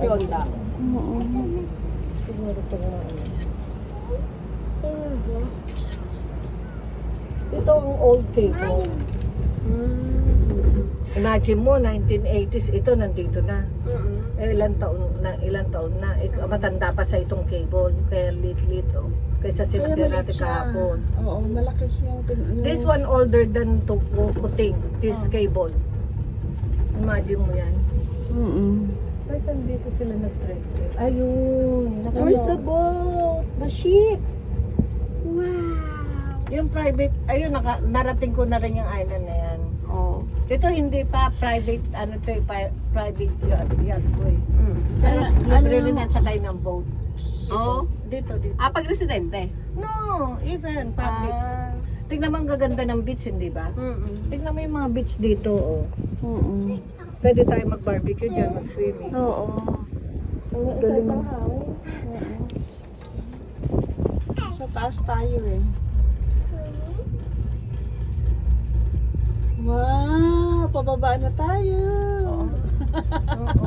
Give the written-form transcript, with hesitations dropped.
Yonda. Oo. Siguro ito nga ano. Ito ang old cable. Imagine mo, 1980s, ito nandito na. Ilang taon na. Matanda pa sa itong cable. Kaya lit-lit, oh. Kaysa sinagyan natin kahapon. Oo, malaki siyang This one older than to kuting. This cable. Imagine mo yan. Kasi dito sila nag-trade. Ayun. Where's the boat? The ship? Wow. Yung private, ayun, narating ko na rin yung island na yan. Oh. Ito hindi pa private, ano to, private yacht ko eh. Pero Ano libre rin yung- yan sakay ng boat. Oh? Dito. Pag residente? No, even public. Tignan mo ang gaganda ng beach, hindi ba? Tignan mo yung mga beach dito, oh. Pwede tayo mag-barbecue dyan, mag-swimming. Oo. Galing. Sa taas tayo eh. Wow! Pababa na tayo! Oo.